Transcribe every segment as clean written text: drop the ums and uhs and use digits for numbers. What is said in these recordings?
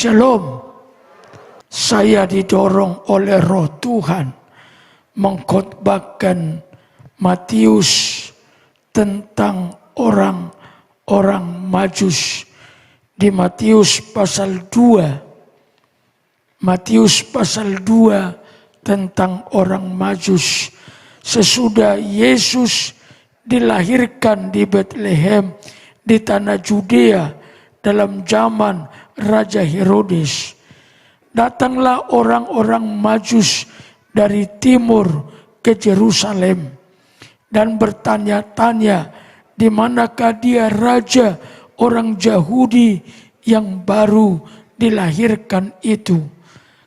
Shalom. Saya didorong oleh Roh Tuhan mengkhotbahkan Matius tentang orang-orang Majus di Matius pasal 2. Matius pasal 2 tentang orang Majus. Sesudah Yesus dilahirkan di Bethlehem di tanah Judea dalam zaman Raja Herodes, datanglah orang-orang Majus dari timur ke Yerusalem dan bertanya-tanya, di manakah dia raja orang Yahudi yang baru dilahirkan itu.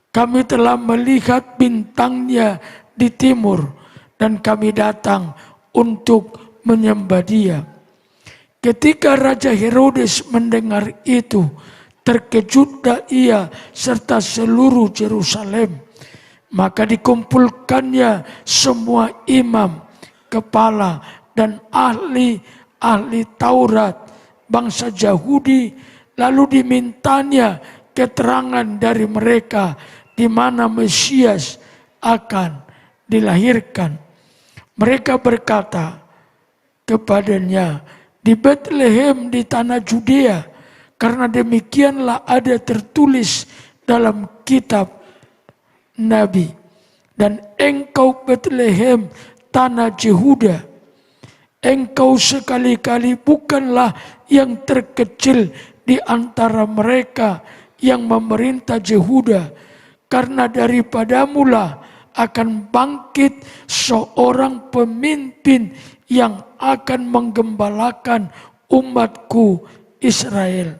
Kami telah melihat bintangnya di timur dan kami datang untuk menyembah dia. Ketika Raja Herodes mendengar itu, terkejutlah ia serta seluruh Yerusalem. Maka dikumpulkannya semua imam, kepala, dan ahli Taurat bangsa Yahudi, lalu dimintanya keterangan dari mereka di mana Mesias akan dilahirkan. Mereka berkata kepadanya, di Bethlehem di tanah Judea, karena demikianlah ada tertulis dalam kitab Nabi. Dan engkau Bethlehem tanah Yehuda, engkau sekali-kali bukanlah yang terkecil di antara mereka yang memerintah Yehuda, karena daripadamulah akan bangkit seorang pemimpin yang akan menggembalakan umatku Israel.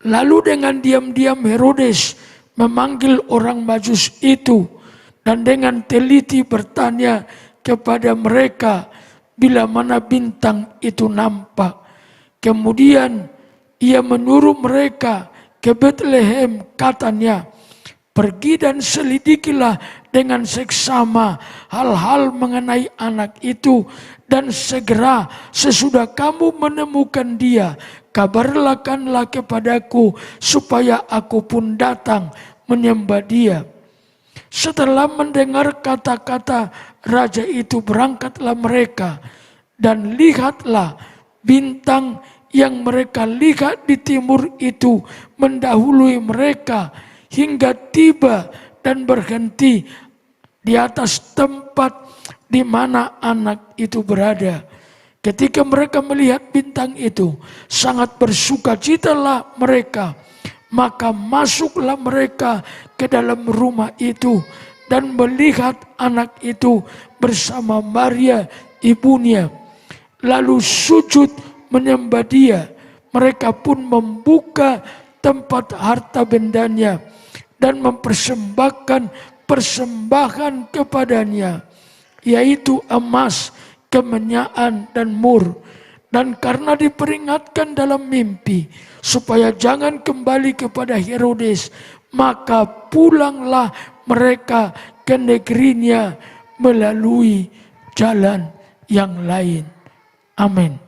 Lalu dengan diam-diam Herodes memanggil orang Majus itu dan dengan teliti bertanya kepada mereka bila mana bintang itu nampak. Kemudian ia menyuruh mereka ke Bethlehem, katanya, pergi dan selidikilah dengan seksama hal-hal mengenai anak itu, dan segera sesudah kamu menemukan dia, kabarkanlah kepadaku supaya aku pun datang menyembah dia. Setelah mendengar kata-kata raja itu, berangkatlah mereka, dan lihatlah bintang yang mereka lihat di timur itu mendahului mereka hingga tiba dan berhenti di atas tempat di mana anak itu berada. Ketika mereka melihat bintang itu, sangat bersukacitalah mereka. Maka masuklah mereka ke dalam rumah itu dan melihat anak itu bersama Maria ibunya, lalu sujud menyembah dia. Mereka pun membuka tempat harta bendanya dan mempersembahkan persembahan kepadanya, yaitu emas, kemenyan, dan mur. Dan karena diperingatkan dalam mimpi supaya jangan kembali kepada Herodes, maka pulanglah mereka ke negerinya melalui jalan yang lain. Amin.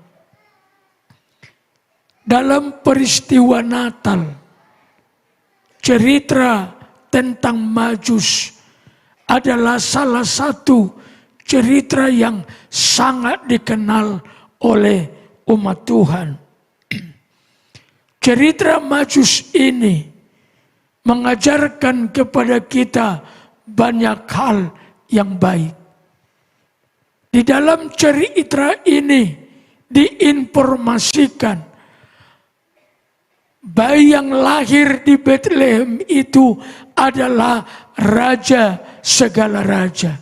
Dalam peristiwa Natal, cerita tentang Majus adalah salah satu cerita yang sangat dikenal oleh umat Tuhan. Cerita Majus ini mengajarkan kepada kita banyak hal yang baik. Di dalam cerita ini diinformasikan bayi yang lahir di Bethlehem itu adalah raja segala raja.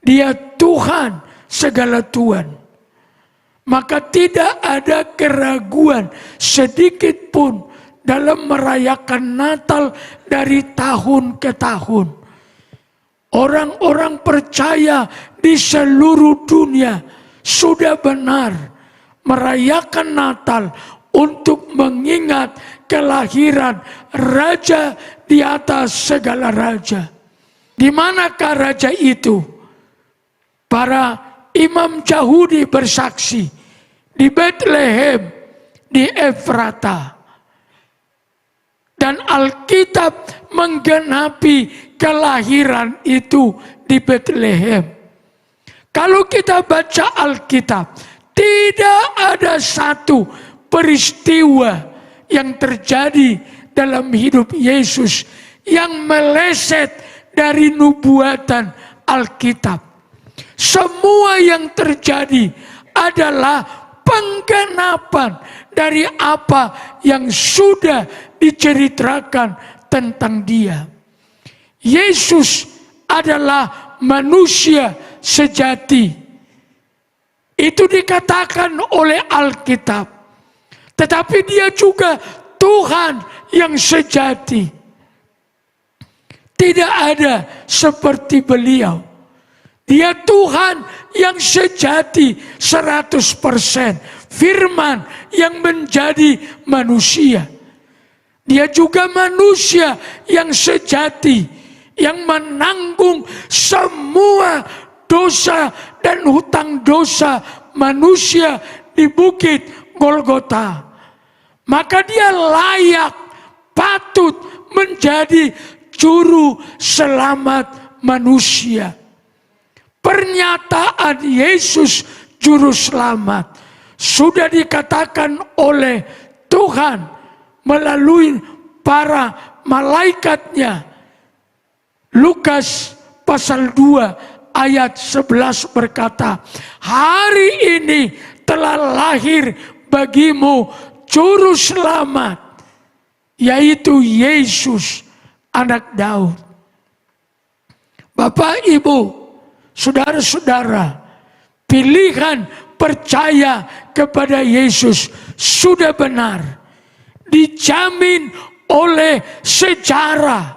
Dia Tuhan segala Tuhan. Maka tidak ada keraguan sedikit pun dalam merayakan Natal dari tahun ke tahun. Orang-orang percaya di seluruh dunia sudah benar merayakan Natal untuk mengingat kelahiran raja di atas segala raja. Di manakah raja itu? Para imam Yahudi bersaksi di Bethlehem, di Efrata. Dan Alkitab menggenapi kelahiran itu di Bethlehem. Kalau kita baca Alkitab, tidak ada satu peristiwa yang terjadi dalam hidup Yesus yang meleset dari nubuatan Alkitab. Semua yang terjadi adalah penggenapan dari apa yang sudah diceritakan tentang Dia. Yesus adalah manusia sejati. Itu dikatakan oleh Alkitab. Tetapi Dia juga Tuhan yang sejati. Tidak ada seperti Beliau. Dia Tuhan yang sejati 100%. Firman yang menjadi manusia. Dia juga manusia yang sejati. Yang menanggung semua dosa dan hutang dosa manusia di bukit Golgota. Maka Dia layak, patut menjadi juru selamat manusia. Pernyataan Yesus juru selamat sudah dikatakan oleh Tuhan melalui para malaikatnya. Lukas pasal 2 ayat 11 berkata, hari ini telah lahir bagimu juru selamat, yaitu Yesus anak Daud. Bapak, Ibu, saudara-saudara, pilihan percaya kepada Yesus sudah benar. Dijamin oleh sejarah.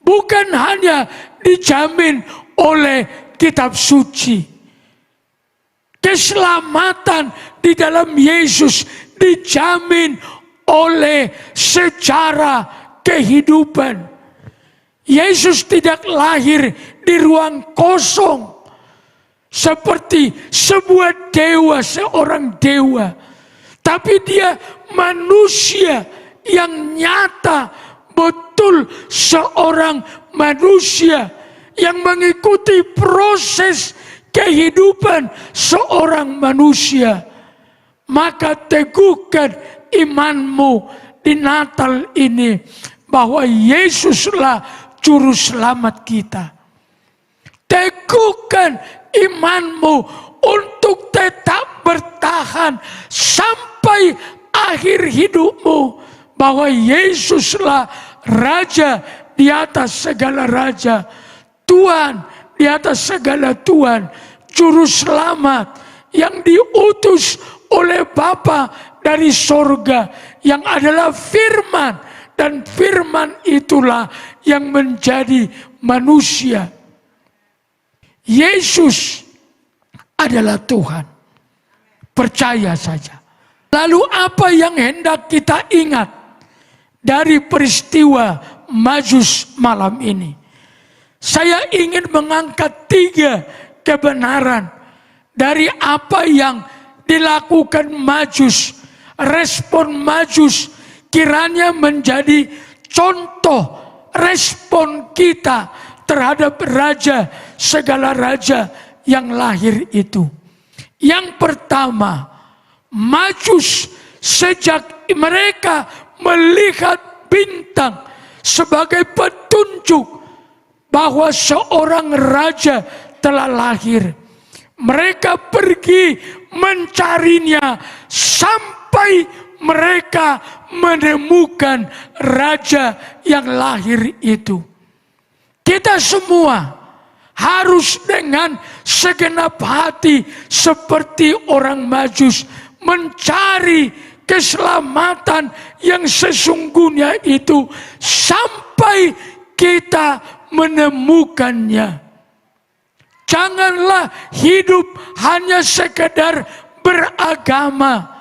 Bukan hanya dijamin oleh kitab suci. Keselamatan di dalam Yesus dijamin oleh sejarah kehidupan. Yesus tidak lahir di ruang kosong seperti sebuah dewa, seorang dewa. Tapi Dia manusia yang nyata, betul seorang manusia yang mengikuti proses kehidupan seorang manusia. Maka teguhkan imanmu di Natal ini bahwa Yesuslah juru selamat kita. Teguhkan imanmu untuk tetap bertahan sampai akhir hidupmu bahwa Yesuslah Raja di atas segala raja, Tuhan di atas segala Tuhan, juru selamat yang diutus oleh Bapa dari sorga, yang adalah firman. Dan firman itulah yang menjadi manusia. Yesus adalah Tuhan. Percaya saja. Lalu apa yang hendak kita ingat dari peristiwa Majus malam ini? Saya ingin mengangkat 3 kebenaran dari apa yang dilakukan Majus. Respon Majus kiranya menjadi contoh respon kita terhadap raja, segala raja yang lahir itu. Yang pertama, Majus sejak mereka melihat bintang sebagai petunjuk bahwa seorang raja telah lahir, mereka pergi mencarinya sampai mereka menemukan raja yang lahir itu. Kita semua harus dengan segenap hati seperti orang Majus mencari keselamatan yang sesungguhnya itu sampai kita menemukannya. Janganlah hidup hanya sekedar beragama.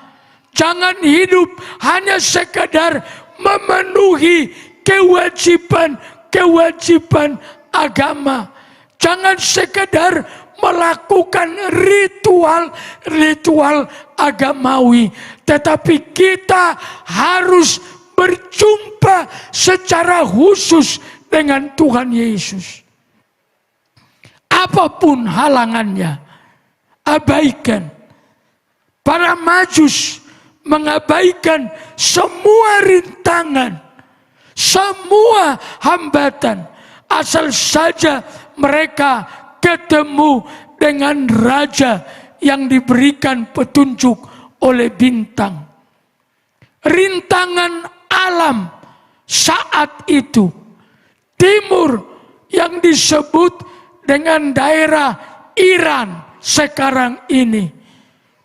Jangan hidup hanya sekadar memenuhi kewajiban agama. Jangan sekadar melakukan ritual agamawi. Tetapi kita harus berjumpa secara khusus dengan Tuhan Yesus. Apapun halangannya, abaikan. Para Majus mengabaikan semua rintangan, semua hambatan, asal saja mereka ketemu dengan raja yang diberikan petunjuk oleh bintang. Rintangan alam saat itu, timur yang disebut dengan daerah Iran sekarang ini,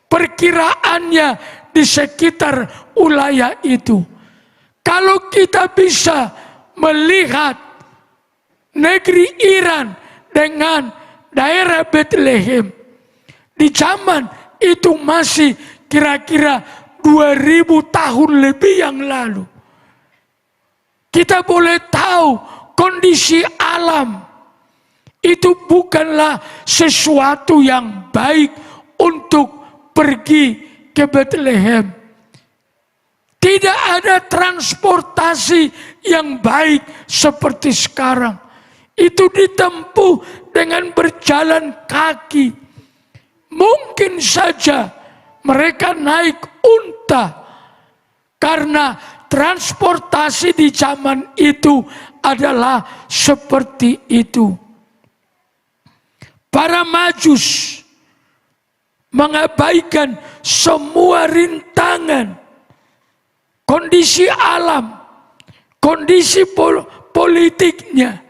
perkiraannya di sekitar wilayah itu. Kalau kita bisa melihat negeri Iran dengan daerah Bethlehem, di zaman itu masih kira-kira 2000 tahun lebih yang lalu. Kita boleh tahu kondisi alam itu bukanlah sesuatu yang baik untuk pergi ke Bethlehem. Tidak ada transportasi yang baik seperti sekarang. Itu ditempuh dengan berjalan kaki. Mungkin saja mereka naik unta, karena transportasi di zaman itu adalah seperti itu. Para Majus mengabaikan semua rintangan, kondisi alam, kondisi politiknya,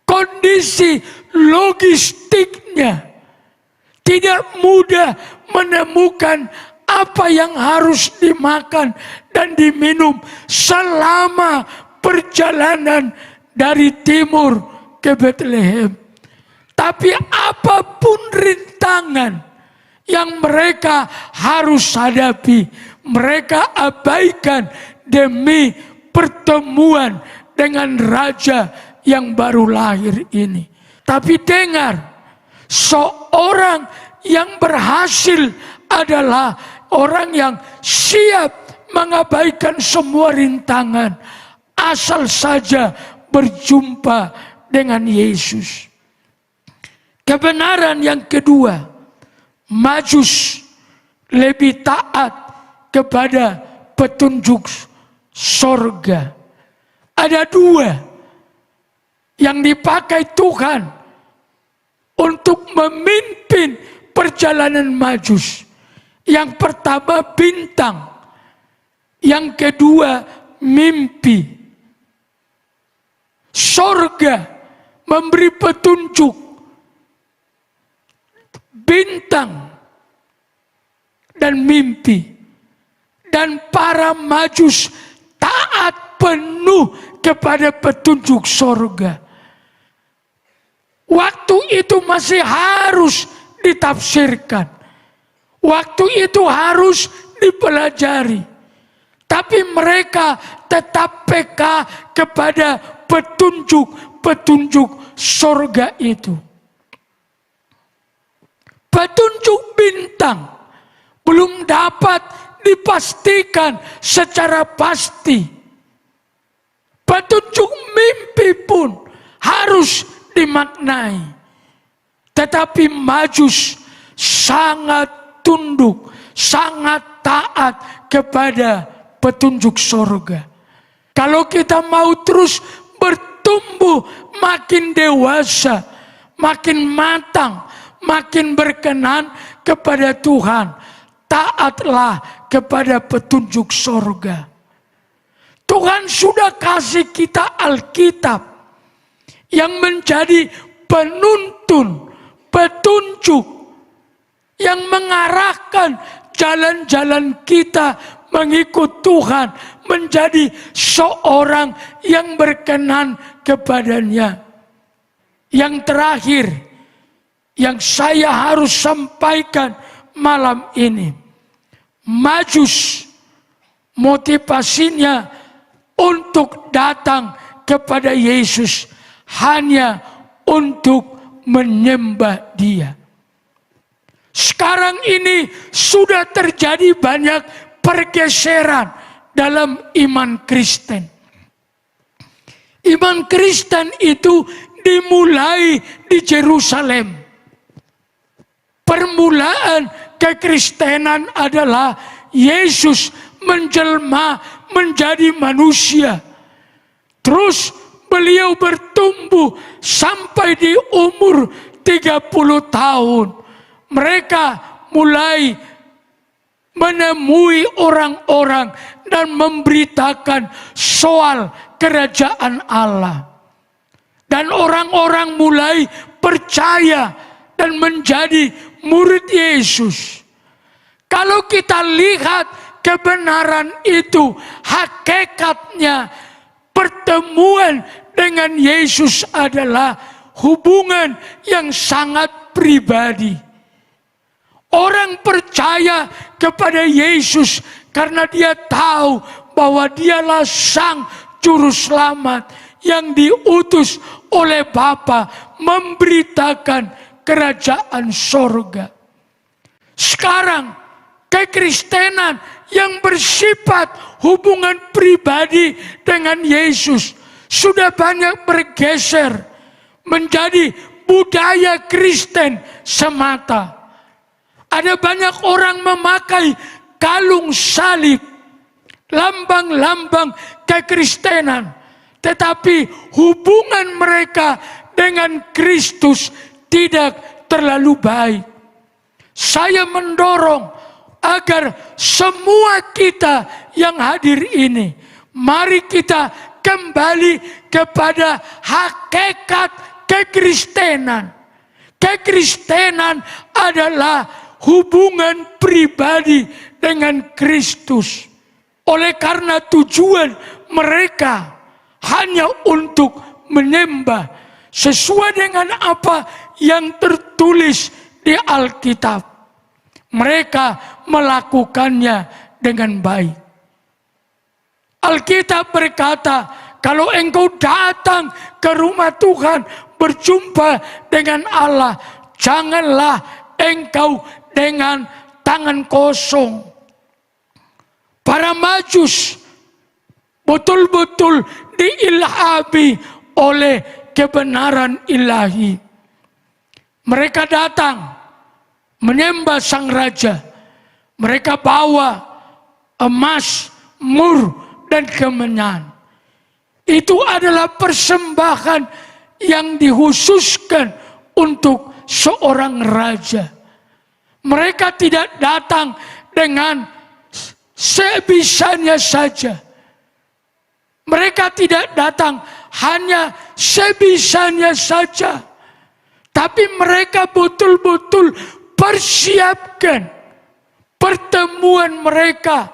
kondisi logistiknya. Tidak mudah menemukan apa yang harus dimakan dan diminum selama perjalanan dari timur ke Bethlehem. Tapi apapun rintangan yang mereka harus hadapi, mereka abaikan demi pertemuan dengan raja yang baru lahir ini. Tapi dengar, seorang yang berhasil adalah orang yang siap mengabaikan semua rintangan, asal saja berjumpa dengan Yesus. Kebenaran yang kedua, Majus lebih taat kepada petunjuk sorga. Ada dua yang dipakai Tuhan untuk memimpin perjalanan Majus. Yang pertama bintang, yang kedua mimpi. Sorga memberi petunjuk, bintang dan mimpi, dan para Majus taat penuh kepada petunjuk sorga. Waktu itu masih harus ditafsirkan, waktu itu harus dipelajari, tapi mereka tetap peka kepada petunjuk sorga itu. Petunjuk bintang belum dapat dipastikan secara pasti. Petunjuk mimpi pun harus dimaknai. Tetapi Majus sangat tunduk, sangat taat kepada petunjuk sorga. Kalau kita mau terus bertumbuh makin dewasa, makin matang, makin berkenan kepada Tuhan, taatlah kepada petunjuk sorga. Tuhan sudah kasih kita Alkitab yang menjadi penuntun, petunjuk yang mengarahkan jalan-jalan kita mengikut Tuhan, menjadi seorang yang berkenan kepadanya. Yang terakhir yang saya harus sampaikan malam ini, Majus motivasinya untuk datang kepada Yesus hanya untuk menyembah Dia. Sekarang ini sudah terjadi banyak pergeseran dalam iman Kristen. Iman Kristen itu dimulai di Yerusalem. Permulaan kekristenan adalah Yesus menjelma menjadi manusia. Terus beliau bertumbuh sampai di umur 30 tahun. Mereka mulai menemui orang-orang dan memberitakan soal kerajaan Allah. Dan orang-orang mulai percaya dan menjadi murid Yesus. Kalau kita lihat kebenaran itu, hakikatnya pertemuan dengan Yesus adalah hubungan yang sangat pribadi. Orang percaya kepada Yesus karena dia tahu bahwa dialah Sang Juru Selamat yang diutus oleh Bapa memberitakan kerajaan sorga. Sekarang kekristenan yang bersifat hubungan pribadi dengan Yesus sudah banyak bergeser menjadi budaya Kristen semata. Ada banyak orang memakai kalung salib, lambang-lambang kekristenan, tetapi hubungan mereka dengan Kristus tidak terlalu baik. Saya mendorong agar semua kita yang hadir ini, mari kita kembali kepada hakikat kekristenan. Kekristenan adalah hubungan pribadi dengan Kristus. Oleh karena tujuan mereka hanya untuk menyembah sesuai dengan apa yang tertulis di Alkitab. Mereka melakukannya dengan baik. Alkitab berkata, kalau engkau datang ke rumah Tuhan berjumpa dengan Allah, janganlah engkau dengan tangan kosong. Para Majus betul-betul diilhami oleh kebenaran ilahi. Mereka datang menyembah Sang Raja. Mereka bawa emas, mur, dan kemenyan. Itu adalah persembahan yang dikhususkan untuk seorang raja. Mereka tidak datang dengan sebisanya saja. Mereka tidak datang hanya sebisanya saja. Tapi mereka betul-betul persiapkan pertemuan mereka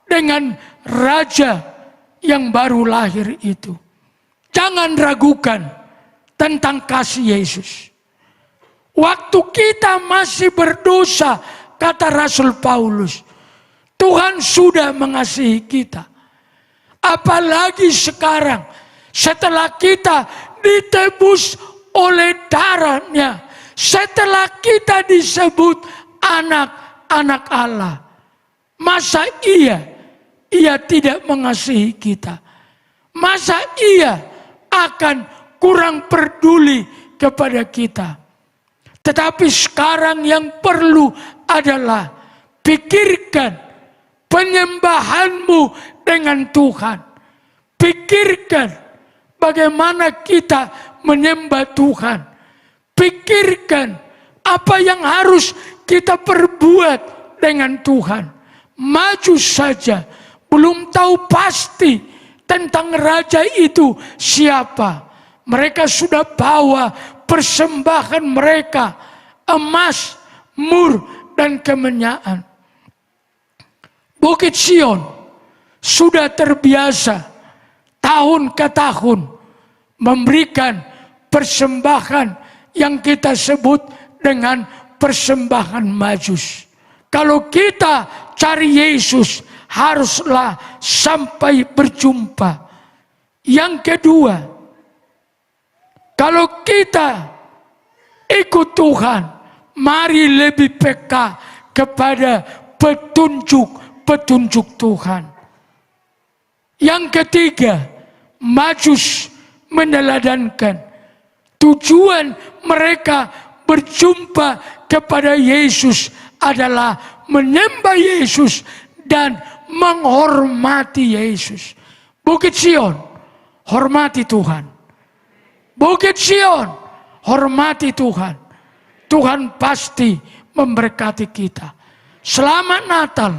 dengan raja yang baru lahir itu. Jangan ragukan tentang kasih Yesus. Waktu kita masih berdosa, kata Rasul Paulus, Tuhan sudah mengasihi kita. Apalagi sekarang, setelah kita ditebus oleh darahnya, setelah kita disebut anak-anak Allah, masa ia tidak mengasihi kita? Masa ia akan kurang peduli kepada kita? Tetapi sekarang yang perlu adalah pikirkan penyembahanmu dengan Tuhan. Pikirkan bagaimana kita menyembah Tuhan. Pikirkan apa yang harus kita perbuat dengan Tuhan. Maju saja, belum tahu pasti tentang raja itu siapa. Mereka sudah bawa persembahan mereka, emas, mur, dan kemenyan. Bukit Sion sudah terbiasa tahun ke tahun memberikan persembahan yang kita sebut dengan persembahan Majus. Kalau kita cari Yesus, haruslah sampai berjumpa. Yang kedua, kalau kita ikut Tuhan, mari lebih peka kepada petunjuk Tuhan. Yang ketiga, Majus meneladankan. Tujuan mereka berjumpa kepada Yesus adalah menyembah Yesus dan menghormati Yesus. Bukit Sion, hormati Tuhan. Bukit Sion, hormati Tuhan. Tuhan pasti memberkati kita. Selamat Natal.